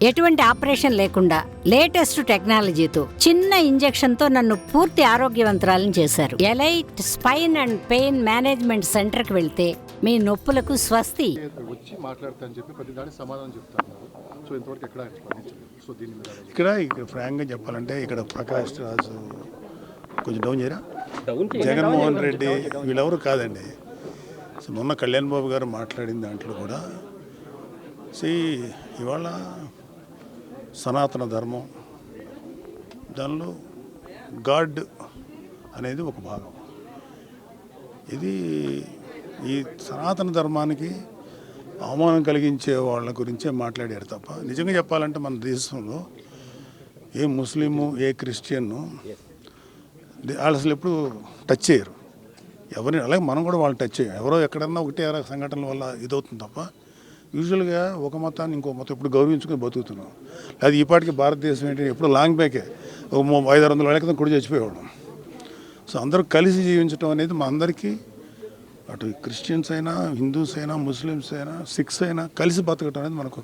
ఎటువంటి ఆపరేషన్ లేకుండా లేటెస్ట్ టెక్నాలజీతో చిన్న ఇంజెక్షన్ తో నన్ను పూర్తి ఆరోగ్యవంతురాలను చేశారు. Elite spine and pain management centre కి వెళ్తే మీ నొప్పులకు స్వస్తి. వచ్చి మాట్లాడతానని చెప్పి ప్రతి దానికి సమాధానం చెప్తారు. సో ఇంతవరకు ఎక్కడ సో దీని మీద ఇక్కడ ఫ్రాంక్గా చెప్పాలంటే ఇక్కడ ప్రకాష్ రాజు కొంచెం డౌన్ చేయరా, జగన్మోహన్ రెడ్డి వీళ్ళెవరు కాదండి. సో మొన్న కళ్యాణ్ బాబు గారు మాట్లాడిన దాంట్లో కూడా ఇవాళ సనాతన ధర్మం దానిలో గాడ్ అనేది ఒక భాగం. ఇది ఈ సనాతన ధర్మానికి అవమానం కలిగించే వాళ్ళ గురించే మాట్లాడారు తప్ప నిజంగా చెప్పాలంటే మన దేశంలో ఏ ముస్లిము ఏ క్రిస్టియన్ను వాళ్ళు అసలు ఎప్పుడు టచ్ చేయరు ఎవరిని. అలాగే మనం కూడా వాళ్ళు టచ్ చేయం. ఎవరో ఎక్కడన్నా ఒకటే సంఘటనల వల్ల ఇదవుతుంది తప్ప యూజువల్గా ఒక మతాన్ని ఇంకో మతం ఇప్పుడు గౌరవించుకొని బతుకుతున్నాం. అది ఈపాటికి భారతదేశం ఏంటి ఎప్పుడు లాంగ్ బ్యాకే ఒక 500-600 ఏళ్ళ క్రితం కూడా చచ్చిపోయేవాడు. సో అందరూ కలిసి జీవించడం అనేది మా అందరికీ, అటు క్రిస్టియన్స్ అయినా హిందూస్ అయినా ముస్లిమ్స్ అయినా సిఖ్స్ అయినా కలిసి బతకడం అనేది మనకు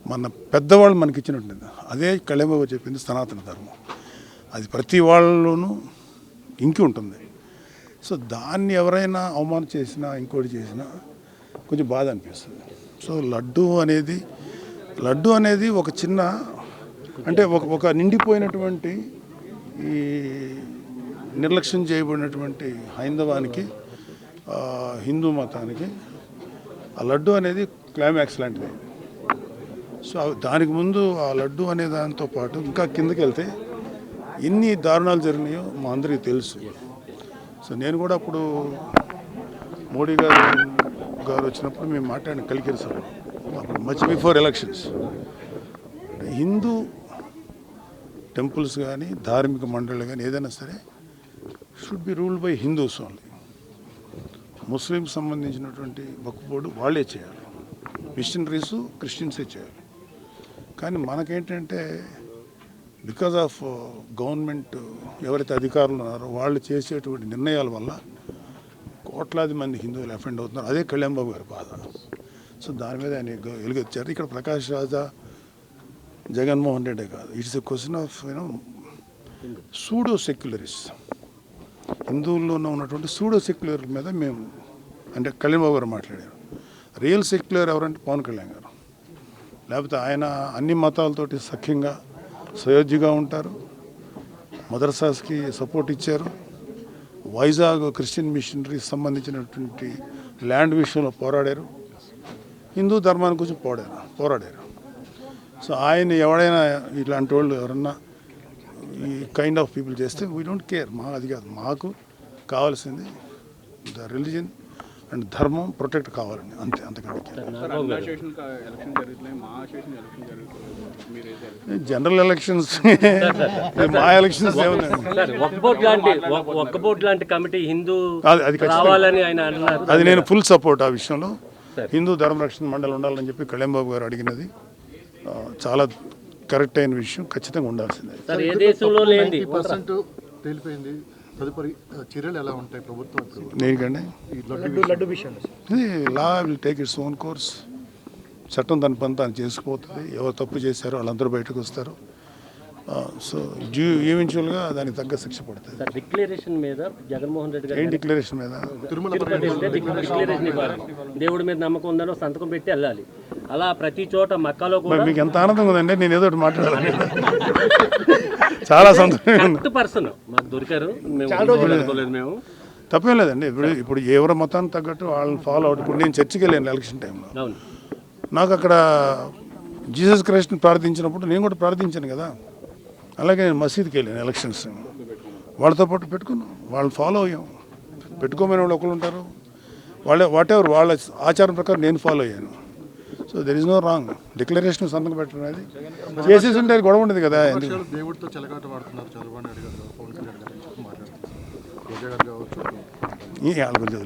మన పెద్దవాళ్ళు మనకి ఇచ్చినట్టుంది. అదే కళ్యాణ్ బాబు చెప్పింది సనాతన ధర్మం. అది ప్రతి వాళ్ళలోనూ ఇంకి ఉంటుంది. సో దాన్ని ఎవరైనా అవమానం చేసినా ఇంకోటి చేసినా కొంచెం బాధ అనిపిస్తుంది. సో లడ్డు అనేది ఒక చిన్న అంటే ఒక నిండిపోయినటువంటి ఈ నిర్లక్ష్యం చేయబడినటువంటి హైందవానికి హిందూ మతానికి ఆ లడ్డు అనేది క్లైమాక్స్ లాంటిది. సో దానికి ముందు ఆ లడ్డు అనే దాంతో పాటు ఇంకా కిందకి వెళ్తే ఎన్ని దారుణాలు జరిగినాయో మా అందరికీ తెలుసు. సో నేను కూడా అప్పుడు మోడీ గారు వచ్చినప్పుడు మేము మాట్లాడిన కలికిరి సభ అప్పుడు much before elections Hindu temples కానీ ధార్మిక మండళ్ళు కానీ ఏదైనా సరే should be ruled by Hindus only. Muslims సంబంధించినటువంటి వక్ఫ్ వాళ్ళే చేయాలి, మిషనరీస్ క్రిస్టియన్సే చేయాలి. కానీ మనకేంటంటే బికాజ్ ఆఫ్ గవర్నమెంట్ ఎవరైతే అధికారులు ఉన్నారో వాళ్ళు చేసేటువంటి నిర్ణయాల వల్ల కోట్లాది మంది హిందువులు అఫెండ్ అవుతున్నారు. అదే కళ్యాణ్ బాబు గారి బాధ. సో దాని మీద ఆయన వెలుగొచ్చారు. ఇక్కడ ప్రకాష్ రాజా జగన్మోహన్ రెడ్డి కాదు, it's a question of pseudo secularist. హిందువుల్లో ఉన్నటువంటి సూడో సెక్యులర్ మీద మేము అంటే కళ్యాణ్ బాబు గారు మాట్లాడారు. రియల్ సెక్యులర్ ఎవరంటే పవన్ కళ్యాణ్ గారు. లేకపోతే ఆయన అన్ని మతాలతోటి సఖ్యంగా సయోధ్యగా ఉంటారు. మదర్సాస్కి సపోర్ట్ ఇచ్చారు. వైజాగ్ క్రిస్టియన్ మిషనరీకి సంబంధించినటువంటి ల్యాండ్ విషయంలో పోరాడారు. హిందూ ధర్మాన్ని గురించి పోరాడారు. సో ఆయన ఎవడైనా ఇలాంటి వాళ్ళు ఎవరన్నా ఈ కైండ్ ఆఫ్ పీపుల్ చేస్తే వీ డోంట్ కేర్. అది కాదు మాకు కావాల్సింది ద రిలీజన్ అండ్ ధర్మం ప్రొటెక్ట్ కావాలండి, అంతే. అంతకంటే జనరల్ ఎలక్షన్స్ మా ఎలక్షన్స్ అది నేను ఫుల్ సపోర్ట్ ఆ విషయంలో. హిందూ ధర్మ రక్షణ మండలి ఉండాలని చెప్పి కళ్యాణ్ బాబు గారు అడిగినది చాలా కరెక్ట్ అయిన విషయం, ఖచ్చితంగా ఉండాల్సిందే. తేలిపోయింది. తదుపరి చర్యలు ఎలా ఉంటాయి ప్రభుత్వం? దేనికండి law will take its own course. చట్టం దాని పని తాను చేసుకుపోతుంది. ఎవరు తప్పు చేశారో వాళ్ళందరూ బయటకు వస్తారు. సో ఈవెన్చువల్గా దానికి తగ్గ శిక్ష పడుతుంది. డిక్లరేషన్ మీద జగన్మోహన్ రెడ్డి గారు ఏం డిక్లరేషన్ మీద? దేవుడి మీద నమ్మకం ఉందని సంతకం పెట్టి వెళ్ళాలి. అలా ప్రతి చోట మక్కాలో కూడా మీకు ఎంత ఆనందంగా ఉందండి. నేను ఏదో ఒకటి మాట్లాడాలి. చాలా సంతోషం. పర్సన్ మాకు దొరికారు, మేము తప్పేం లేదండి. ఇప్పుడు ఎవరి మతానికి తగ్గట్టు వాళ్ళని ఫాలో అవుట్. ఇప్పుడు నేను చర్చికి వెళ్ళాను ఎలక్షన్ టైంలో. నాకు అక్కడ జీసస్ క్రైస్ట్ని ప్రార్థించినప్పుడు నేను కూడా ప్రార్థించాను కదా. అలాగే నేను మసీద్కి వెళ్ళాను ఎలక్షన్స్. వాళ్ళతో పాటు పెట్టుకున్నాం, వాళ్ళని ఫాలో అయ్యాం. పెట్టుకోమని వాళ్ళు ఒకరు ఉంటారు, వాట్ ఎవర్ వాళ్ళ ఆచారం ప్రకారం నేను ఫాలో అయ్యాను. So there is no wrong. Declaration సంతకం పెట్టడం అనేది చేసేసి ఉంటే గొడవ ఉండదు కదా. దేవుడితో చెలగాట వాడుతున్నారు చంద్రబాబు నాయుడు గారు, పవన్ కళ్యాణ్ గారు మాట్లాడుతున్నారు. వాళ్ళ గురించి